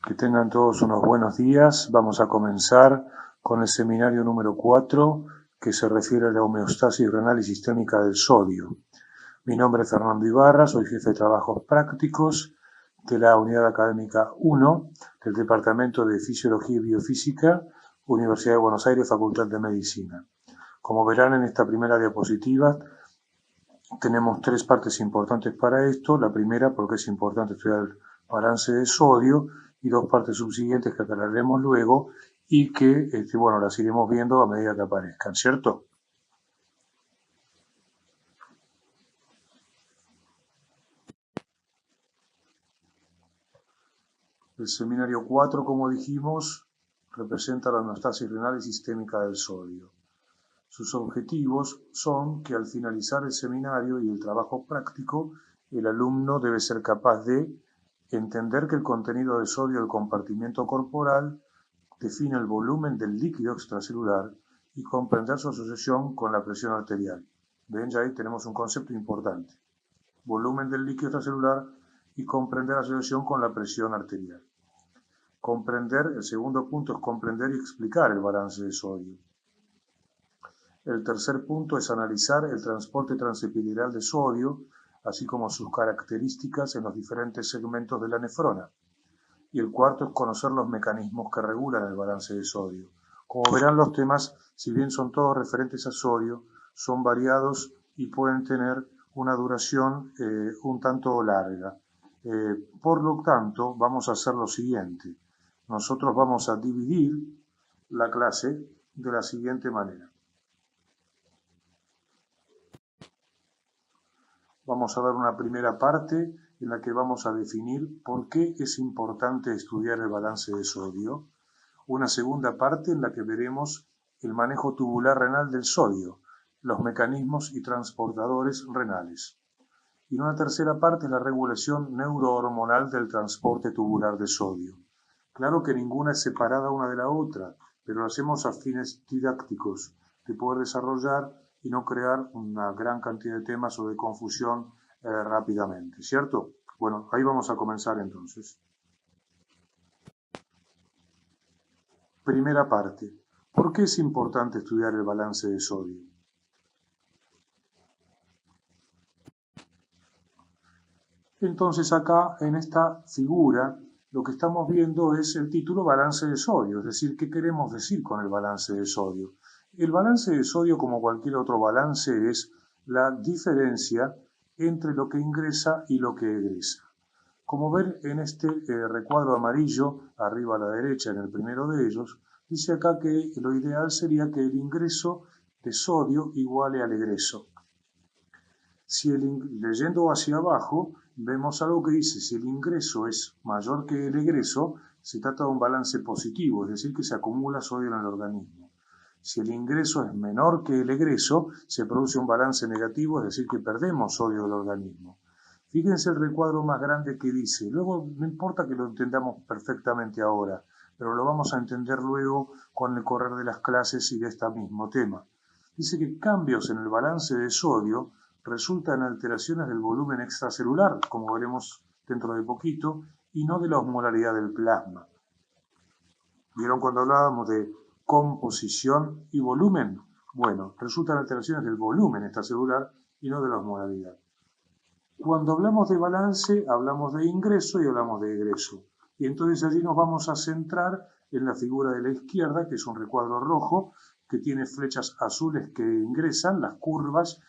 Que tengan todos unos buenos días. Vamos a comenzar con el seminario número 4, que se refiere a la homeostasis renal y sistémica del sodio. Mi nombre es Fernando Ibarra, soy jefe de trabajos prácticos de la Unidad Académica 1 del Departamento de Fisiología y Biofísica, Universidad de Buenos Aires, Facultad de Medicina. Como verán en esta primera diapositiva, tenemos tres partes importantes para esto. La primera, porque es importante estudiar el balance de sodio, y dos partes subsiguientes que aclararemos luego y que, las iremos viendo a medida que aparezcan, ¿cierto? El seminario 4, como dijimos, representa la homeostasis renal y sistémica del sodio. Sus objetivos son que al finalizar el seminario y el trabajo práctico, el alumno debe ser capaz de entender que el contenido de sodio del compartimiento corporal define el volumen del líquido extracelular y comprender su asociación con la presión arterial. Ven, ya ahí tenemos un concepto importante. Volumen del líquido extracelular y comprender la asociación con la presión arterial. Comprender, el segundo punto es comprender y explicar el balance de sodio. El tercer punto es analizar el transporte transepidural de sodio, así como sus características en los diferentes segmentos de la nefrona. Y el cuarto es conocer los mecanismos que regulan el balance de sodio. Como verán, los temas, si bien son todos referentes a sodio, son variados y pueden tener una duración un tanto larga. Por lo tanto, vamos a hacer lo siguiente. Nosotros vamos a dividir la clase de la siguiente manera. Vamos a dar una primera parte en la que vamos a definir por qué es importante estudiar el balance de sodio. Una segunda parte en la que veremos el manejo tubular renal del sodio, los mecanismos y transportadores renales. Y una tercera parte es la regulación neurohormonal del transporte tubular de sodio. Claro que ninguna es separada una de la otra, pero lo hacemos a fines didácticos, de poder desarrollar y no crear una gran cantidad de temas o de confusión rápidamente, ¿cierto? Bueno, ahí vamos a comenzar entonces. Primera parte. ¿Por qué es importante estudiar el balance de sodio? Entonces acá, en esta figura, lo que estamos viendo es el título balance de sodio, es decir, ¿qué queremos decir con el balance de sodio? El balance de sodio, como cualquier otro balance, es la diferencia entre lo que ingresa y lo que egresa. Como ven en este recuadro amarillo, arriba a la derecha, en el primero de ellos, dice acá que lo ideal sería que el ingreso de sodio iguale al egreso. Leyendo hacia abajo, vemos algo que dice, si el ingreso es mayor que el egreso, se trata de un balance positivo, es decir, que se acumula sodio en el organismo. Si el ingreso es menor que el egreso, se produce un balance negativo, es decir, que perdemos sodio del organismo. Fíjense el recuadro más grande que dice, luego no importa que lo entendamos perfectamente ahora, pero lo vamos a entender luego con el correr de las clases y de este mismo tema. Dice que cambios en el balance de sodio resultan en alteraciones del volumen extracelular, como veremos dentro de poquito, y no de la osmolaridad del plasma. ¿Vieron cuando hablábamos de composición y volumen? Bueno, resultan alteraciones del volumen extracelular y no de la osmolaridad. Cuando hablamos de balance, hablamos de ingreso y hablamos de egreso. Y entonces allí nos vamos a centrar en la figura de la izquierda, que es un recuadro rojo, que tiene flechas azules que ingresan, las curvas,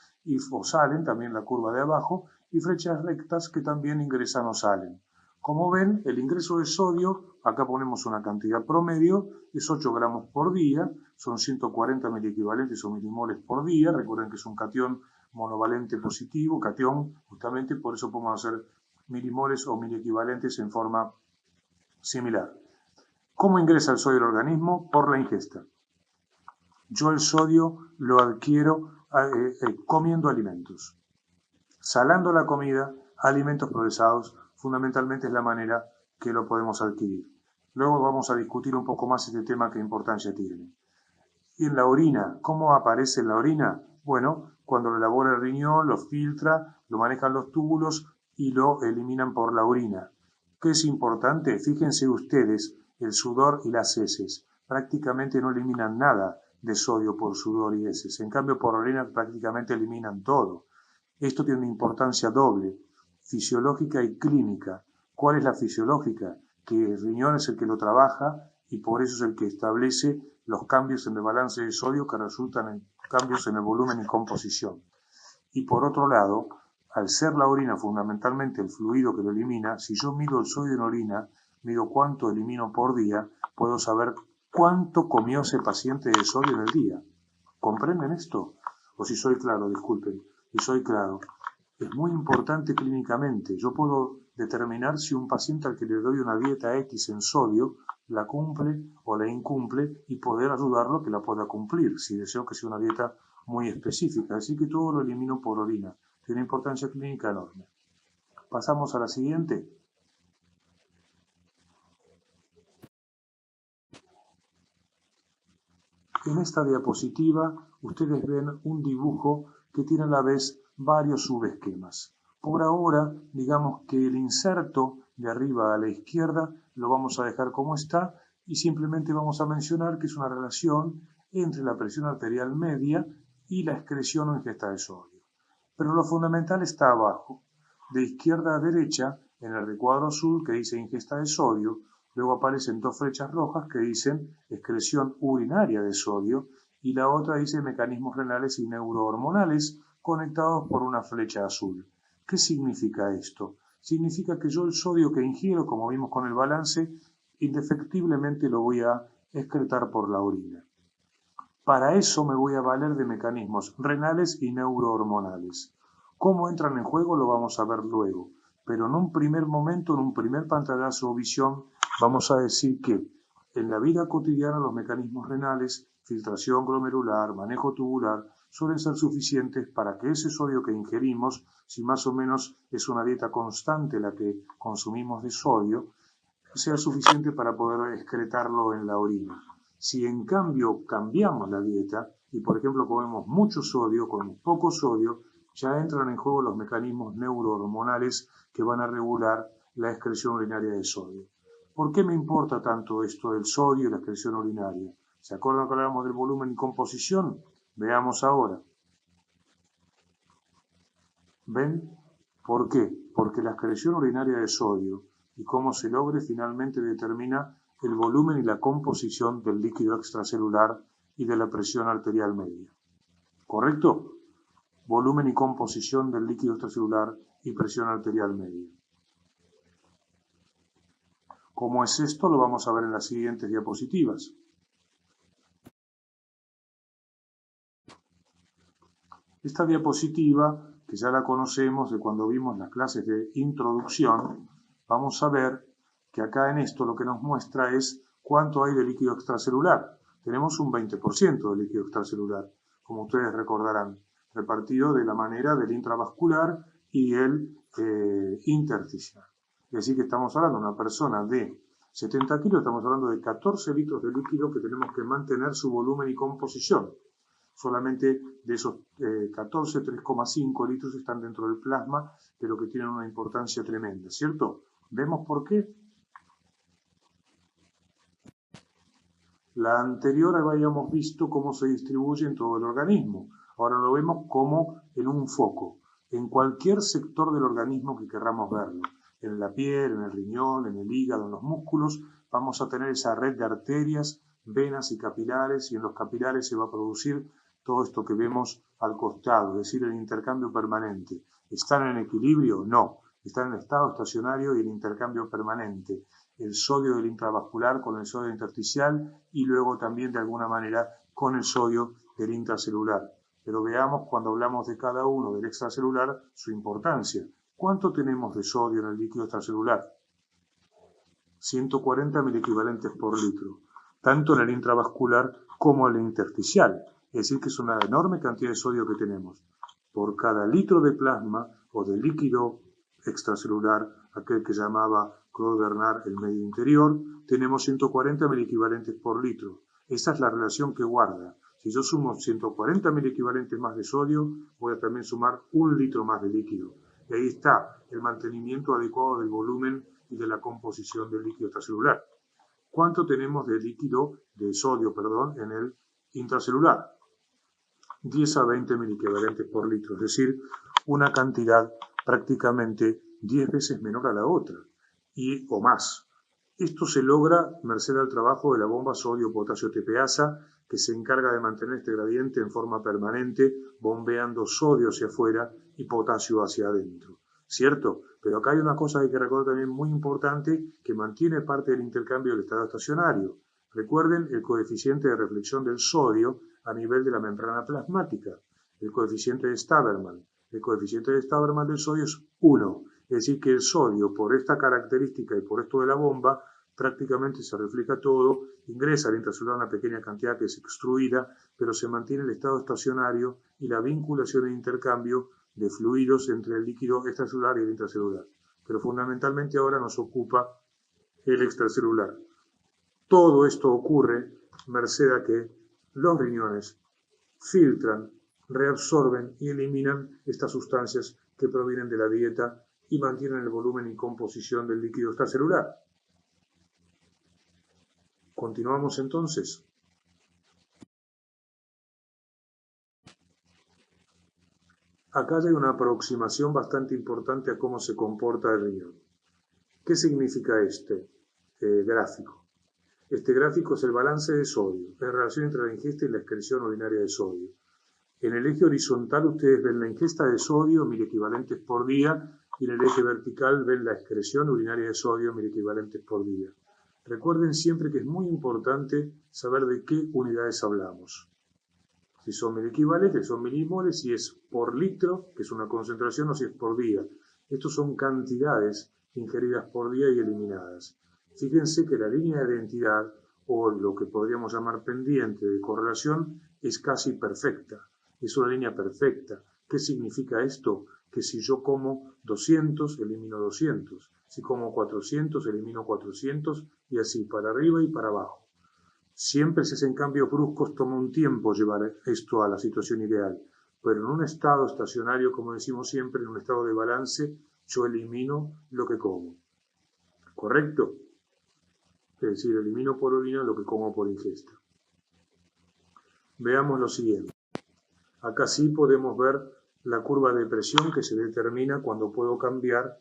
o salen, también la curva de abajo, y flechas rectas que también ingresan o salen. Como ven, el ingreso de sodio, acá ponemos una cantidad promedio, es 8 gramos por día, son 140 miliequivalentes o milimoles por día, recuerden que es un catión monovalente positivo, catión, justamente por eso podemos hacer milimoles o miliequivalentes en forma similar. ¿Cómo ingresa el sodio al organismo? Por la ingesta. Yo el sodio lo adquiero comiendo alimentos. Salando la comida, alimentos procesados, fundamentalmente es la manera que lo podemos adquirir. Luego vamos a discutir un poco más este tema, qué importancia tiene. Y en la orina, ¿cómo aparece en la orina? Bueno, cuando lo elabora el riñón, lo filtra, lo manejan los túbulos y lo eliminan por la orina. ¿Qué es importante? Fíjense ustedes, el sudor y las heces prácticamente no eliminan nada de sodio por sudor y heces. En cambio, por orina prácticamente eliminan todo. Esto tiene una importancia doble, fisiológica y clínica. ¿Cuál es la fisiológica? Que el riñón es el que lo trabaja y por eso es el que establece los cambios en el balance de sodio que resultan en cambios en el volumen y composición. Y por otro lado, al ser la orina fundamentalmente el fluido que lo elimina, si yo mido el sodio en orina, mido cuánto elimino por día, puedo saber cuánto comió ese paciente de sodio en el día. ¿Comprenden esto? O si soy claro, disculpen, si soy claro. Es muy importante clínicamente. Yo puedo determinar si un paciente al que le doy una dieta X en sodio la cumple o la incumple y poder ayudarlo a que la pueda cumplir, si deseo que sea una dieta muy específica. Así que todo lo elimino por orina. Tiene importancia clínica enorme. Pasamos a la siguiente. En esta diapositiva ustedes ven un dibujo que tiene a la vez varios subesquemas. Por ahora, digamos que el inserto de arriba a la izquierda lo vamos a dejar como está y simplemente vamos a mencionar que es una relación entre la presión arterial media y la excreción o ingesta de sodio. Pero lo fundamental está abajo. De izquierda a derecha, en el recuadro azul que dice ingesta de sodio, luego aparecen dos flechas rojas que dicen excreción urinaria de sodio y la otra dice mecanismos renales y neurohormonales conectados por una flecha azul. ¿Qué significa esto? Significa que yo el sodio que ingiero, como vimos con el balance, indefectiblemente lo voy a excretar por la orina. Para eso me voy a valer de mecanismos renales y neurohormonales. ¿Cómo entran en juego? Lo vamos a ver luego. Pero en un primer momento, en un primer pantallazo o visión, vamos a decir que en la vida cotidiana los mecanismos renales, filtración glomerular, manejo tubular, suelen ser suficientes para que ese sodio que ingerimos, si más o menos es una dieta constante la que consumimos de sodio, sea suficiente para poder excretarlo en la orina. Si en cambio cambiamos la dieta y por ejemplo comemos mucho sodio con poco sodio, ya entran en juego los mecanismos neurohormonales que van a regular la excreción urinaria de sodio. ¿Por qué me importa tanto esto del sodio y la excreción urinaria? ¿Se acuerdan que hablábamos del volumen y composición? Veamos ahora. ¿Ven? ¿Por qué? Porque la excreción urinaria de sodio y cómo se logre finalmente determina el volumen y la composición del líquido extracelular y de la presión arterial media. ¿Correcto? Volumen y composición del líquido extracelular y presión arterial media. ¿Cómo es esto? Lo vamos a ver en las siguientes diapositivas. Esta diapositiva, que ya la conocemos de cuando vimos las clases de introducción, vamos a ver que acá en esto lo que nos muestra es cuánto hay de líquido extracelular. Tenemos un 20% de líquido extracelular, como ustedes recordarán, repartido de la manera del intravascular y el intersticial. Es decir, que estamos hablando de una persona de 70 kilos, estamos hablando de 14 litros de líquido que tenemos que mantener su volumen y composición. Solamente de esos 14, 3,5 litros están dentro del plasma, pero que tienen una importancia tremenda, ¿cierto? ¿Vemos por qué? La anterior habíamos visto cómo se distribuye en todo el organismo. Ahora lo vemos como en un foco, en cualquier sector del organismo que querramos verlo. En la piel, en el riñón, en el hígado, en los músculos, vamos a tener esa red de arterias, venas y capilares, y en los capilares se va a producir todo esto que vemos al costado, es decir, el intercambio permanente. ¿Están en equilibrio? No. Están en estado estacionario y en intercambio permanente. El sodio del intravascular con el sodio intersticial y luego también de alguna manera con el sodio del intracelular. Pero veamos cuando hablamos de cada uno del extracelular su importancia. ¿Cuánto tenemos de sodio en el líquido extracelular? 140 miliequivalentes por litro, tanto en el intravascular como en el intersticial. Es decir, que es una enorme cantidad de sodio que tenemos. Por cada litro de plasma o de líquido extracelular, aquel que llamaba Claude Bernard el medio interior, tenemos 140 miliequivalentes por litro. Esa es la relación que guarda. Si yo sumo 140 miliequivalentes más de sodio, voy a también sumar 1 litro más de líquido. Y ahí está el mantenimiento adecuado del volumen y de la composición del líquido extracelular. ¿Cuánto tenemos de sodio, en el intracelular? 10 a 20 miliequivalentes por litro, es decir, una cantidad prácticamente 10 veces menor a la otra, o más. Esto se logra merced al trabajo de la bomba sodio-potasio TPasa, que se encarga de mantener este gradiente en forma permanente, bombeando sodio hacia afuera y potasio hacia adentro. ¿Cierto? Pero acá hay una cosa que hay que recordar también muy importante, que mantiene parte del intercambio del estado estacionario. Recuerden el coeficiente de reflexión del sodio a nivel de la membrana plasmática, el coeficiente de Staberman. El coeficiente de Staberman del sodio es 1, es decir que el sodio, por esta característica y por esto de la bomba, prácticamente se refleja todo, ingresa al intracelular una pequeña cantidad que es extruida, pero se mantiene el estado estacionario y la vinculación e intercambio de fluidos entre el líquido extracelular y el intracelular. Pero fundamentalmente ahora nos ocupa el extracelular. Todo esto ocurre merced a que los riñones filtran, reabsorben y eliminan estas sustancias que provienen de la dieta y mantienen el volumen y composición del líquido extracelular. Continuamos entonces. Acá hay una aproximación bastante importante a cómo se comporta el riñón. ¿Qué significa este gráfico? Este gráfico es el balance de sodio, la relación entre la ingesta y la excreción urinaria de sodio. En el eje horizontal ustedes ven la ingesta de sodio, 1000 equivalentes por día, y en el eje vertical ven la excreción urinaria de sodio, 1000 equivalentes por día. Recuerden siempre que es muy importante saber de qué unidades hablamos. Si son 1000 equivalentes, son milimoles, si es por litro, que es una concentración, o si es por día. Estos son cantidades ingeridas por día y eliminadas. Fíjense que la línea de identidad, o lo que podríamos llamar pendiente de correlación, es casi perfecta. Es una línea perfecta. ¿Qué significa esto? Que si yo como 200, elimino 200. Si como 400, elimino 400, y así para arriba y para abajo. Siempre si hacen cambios bruscos toma un tiempo llevar esto a la situación ideal, pero en un estado estacionario, como decimos siempre, en un estado de balance, yo elimino lo que como. ¿Correcto? Es decir, elimino por orina lo que como por ingesta. Veamos lo siguiente. Acá sí podemos ver la curva de presión que se determina cuando puedo cambiar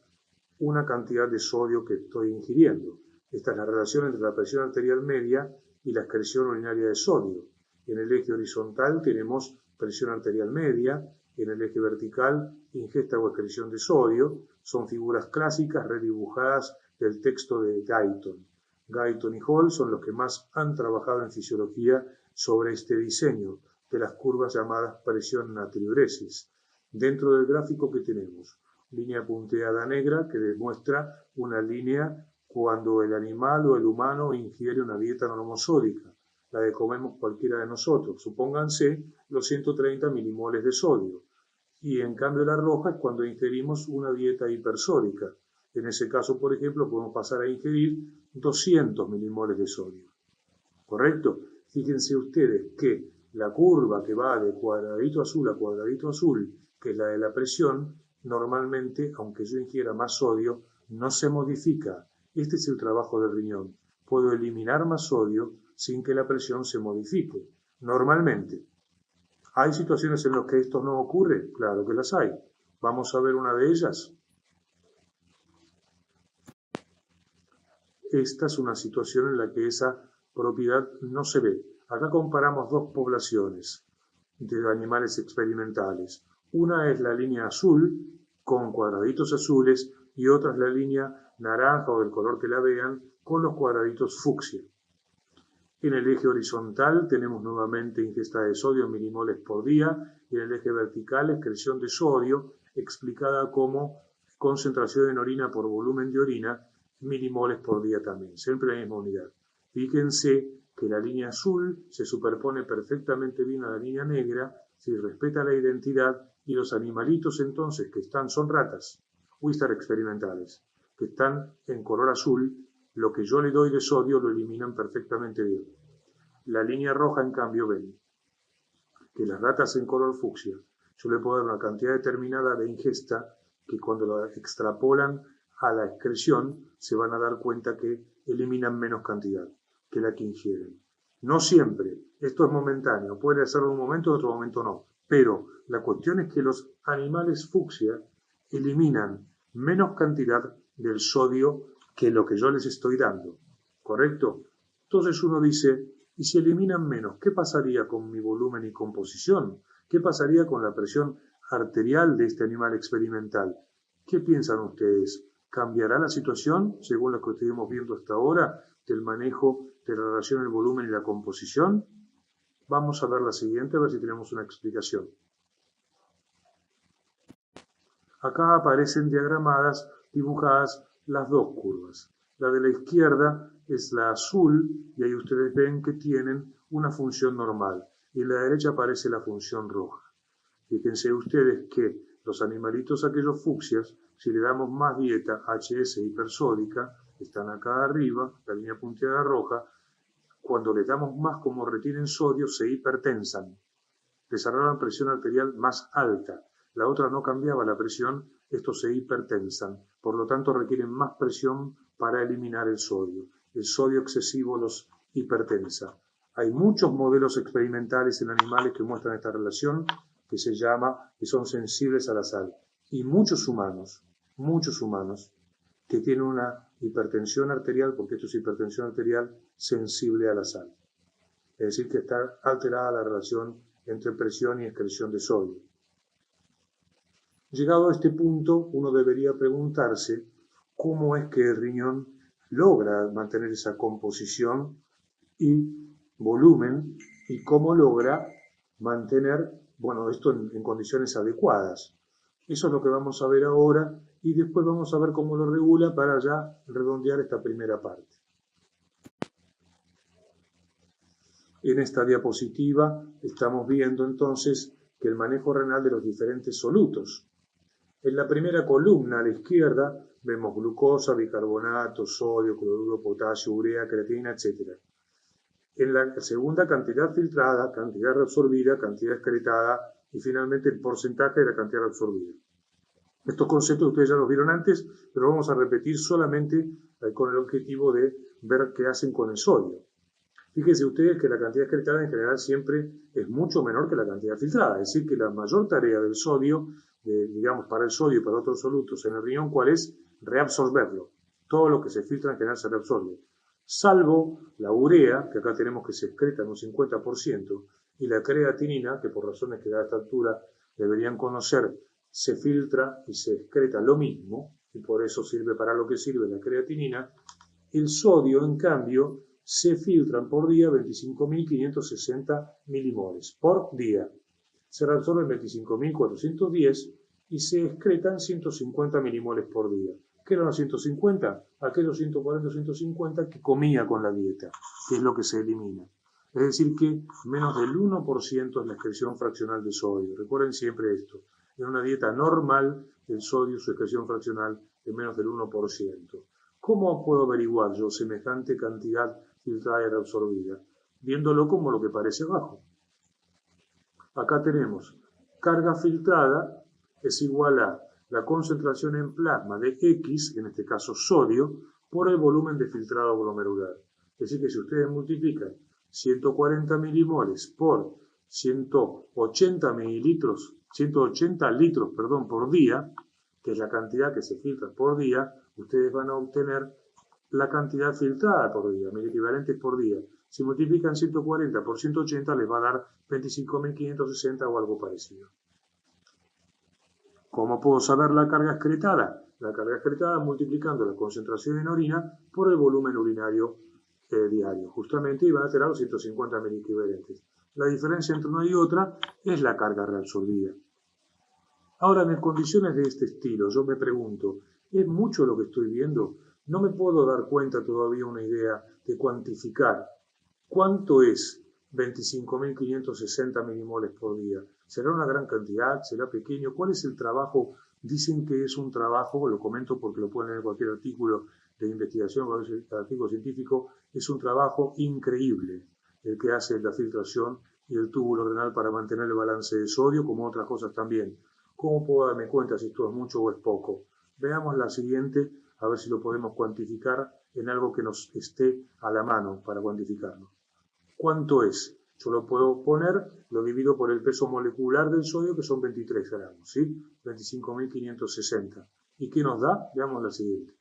una cantidad de sodio que estoy ingiriendo. Esta es la relación entre la presión arterial media y la excreción urinaria de sodio. En el eje horizontal tenemos presión arterial media, en el eje vertical ingesta o excreción de sodio. Son figuras clásicas redibujadas del texto de Guyton. Guyton y Hall son los que más han trabajado en fisiología sobre este diseño de las curvas llamadas presión natriuresis. Dentro del gráfico que tenemos, línea punteada negra que demuestra una línea cuando el animal o el humano ingiere una dieta normosódica, la que comemos cualquiera de nosotros, supónganse los 130 milimoles de sodio, y en cambio la roja es cuando ingerimos una dieta hipersódica. En ese caso, por ejemplo, podemos pasar a ingerir 200 milimoles de sodio. ¿Correcto? Fíjense ustedes que la curva que va de cuadradito azul a cuadradito azul, que es la de la presión, normalmente, aunque yo ingiera más sodio, no se modifica. Este es el trabajo del riñón. Puedo eliminar más sodio sin que la presión se modifique. Normalmente. ¿Hay situaciones en las que esto no ocurre? Claro que las hay. Vamos a ver una de ellas. Esta es una situación en la que esa propiedad no se ve. Acá comparamos dos poblaciones de animales experimentales. Una es la línea azul con cuadraditos azules y otra es la línea naranja o del color que la vean con los cuadraditos fucsia. En el eje horizontal tenemos nuevamente ingesta de sodio en milimoles por día y en el eje vertical excreción de sodio explicada como concentración en orina por volumen de orina, milimoles por día también, siempre la misma unidad. Fíjense que la línea azul se superpone perfectamente bien a la línea negra, si respeta la identidad, y los animalitos entonces que son ratas, Wistar experimentales, que están en color azul, lo que yo le doy de sodio lo eliminan perfectamente bien. La línea roja, en cambio, ven que las ratas en color fucsia, yo le puedo dar una cantidad determinada de ingesta que cuando la extrapolan a la excreción, se van a dar cuenta que eliminan menos cantidad que la que ingieren. No siempre, esto es momentáneo, puede ser de un momento y otro momento no, pero la cuestión es que los animales fucsia eliminan menos cantidad del sodio que lo que yo les estoy dando, ¿correcto? Entonces uno dice, ¿y si eliminan menos? ¿Qué pasaría con mi volumen y composición? ¿Qué pasaría con la presión arterial de este animal experimental? ¿Qué piensan ustedes? ¿Cambiará la situación, según lo que estuvimos viendo hasta ahora, del manejo de la relación el volumen y la composición? Vamos a ver la siguiente, a ver si tenemos una explicación. Acá aparecen diagramadas, dibujadas las dos curvas. La de la izquierda es la azul y ahí ustedes ven que tienen una función normal. Y en la derecha aparece la función roja. Fíjense ustedes que los animalitos aquellos fucsias, si le damos más dieta HS hipersódica, están acá arriba, la línea punteada roja, cuando les damos más como retienen sodio, se hipertensan, desarrollan presión arterial más alta. La otra no cambiaba la presión, estos se hipertensan, por lo tanto requieren más presión para eliminar el sodio. El sodio excesivo los hipertensa. Hay muchos modelos experimentales en animales que muestran esta relación, que son sensibles a la sal. Y muchos humanos, que tienen una hipertensión arterial, porque esto es hipertensión arterial sensible a la sal. Es decir, que está alterada la relación entre presión y excreción de sodio. Llegado a este punto, uno debería preguntarse cómo es que el riñón logra mantener esa composición y volumen y cómo logra mantener, bueno, esto en condiciones adecuadas. Eso es lo que vamos a ver ahora y después vamos a ver cómo lo regula para ya redondear esta primera parte. En esta diapositiva estamos viendo entonces que el manejo renal de los diferentes solutos. En la primera columna a la izquierda vemos glucosa, bicarbonato, sodio, cloruro, potasio, urea, creatina, etc. En la segunda, cantidad filtrada, cantidad reabsorbida, cantidad excretada y finalmente el porcentaje de la cantidad reabsorbida. Estos conceptos ustedes ya los vieron antes, pero vamos a repetir solamente con el objetivo de ver qué hacen con el sodio. Fíjense ustedes que la cantidad excretada en general siempre es mucho menor que la cantidad filtrada, es decir, que la mayor tarea del sodio, digamos, para el sodio y para otros solutos en el riñón, ¿cuál es? Reabsorberlo. Todo lo que se filtra en general se reabsorbe. Salvo la urea, que acá tenemos que se excreta en un 50%, y la creatinina, que por razones que a esta altura deberían conocer, se filtra y se excreta lo mismo, y por eso sirve para lo que sirve la creatinina. El sodio, en cambio, se filtran por día 25.560 milimoles por día. Se reabsorben 25.410 y se excretan 150 milimoles por día. ¿Qué eran los 150? Aquellos 140 o 150 que comía con la dieta, que es lo que se elimina. Es decir que menos del 1% es la excreción fraccional de sodio. Recuerden siempre esto. En una dieta normal, el sodio, su excreción fraccional es menos del 1%. ¿Cómo puedo averiguar yo semejante cantidad filtrada y reabsorbida? Viéndolo como lo que parece abajo. Acá tenemos carga filtrada es igual a la concentración en plasma de X, en este caso sodio, por el volumen de filtrado glomerular. Es decir, que si ustedes multiplican 140 milimoles por 180 litros por día, que es la cantidad que se filtra por día, ustedes van a obtener la cantidad filtrada por día, mil equivalentes por día. Si multiplican 140 por 180 les va a dar 25.560 o algo parecido. ¿Cómo puedo saber la carga excretada? La carga excretada multiplicando la concentración en orina por el volumen urinario diario. Justamente iban a tener los 150 mil equivalentes. La diferencia entre una y otra es la carga reabsorbida. Ahora, en condiciones de este estilo, yo me pregunto, ¿es mucho lo que estoy viendo? No me puedo dar cuenta todavía una idea de cuantificar cuánto es 25.560 milimoles por día. ¿Será una gran cantidad? ¿Será pequeño? ¿Cuál es el trabajo? Dicen que es un trabajo, lo comento porque lo pueden leer en cualquier artículo de investigación, cualquier artículo científico, es un trabajo increíble el que hace la filtración y el túbulo renal para mantener el balance de sodio, como otras cosas también. ¿Cómo puedo darme cuenta si esto es mucho o es poco? Veamos la siguiente a ver si lo podemos cuantificar en algo que nos esté a la mano para cuantificarlo. ¿Cuánto es? Yo lo puedo poner, lo divido por el peso molecular del sodio, que son 23 gramos, ¿sí? 25.560. ¿Y qué nos da? Veamos la siguiente.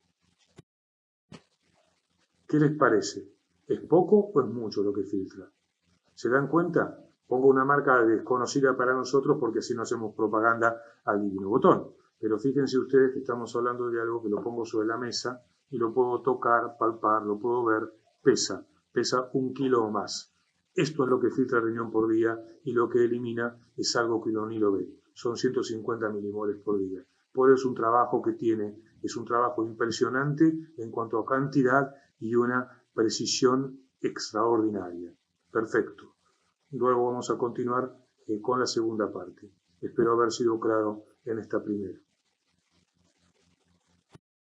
¿Qué les parece? ¿Es poco o es mucho lo que filtra? ¿Se dan cuenta? Pongo una marca desconocida para nosotros porque así no hacemos propaganda al divino botón. Pero fíjense ustedes que estamos hablando de algo que lo pongo sobre la mesa y lo puedo tocar, palpar, lo puedo ver, pesa 1 kilo o más. Esto es lo que filtra el riñón por día y lo que elimina es algo que uno ni lo ve. Son 150 milimoles por día. Por eso es un trabajo que tiene, es un trabajo impresionante en cuanto a cantidad y una precisión extraordinaria. Perfecto. Luego vamos a continuar con la segunda parte. Espero haber sido claro en esta primera.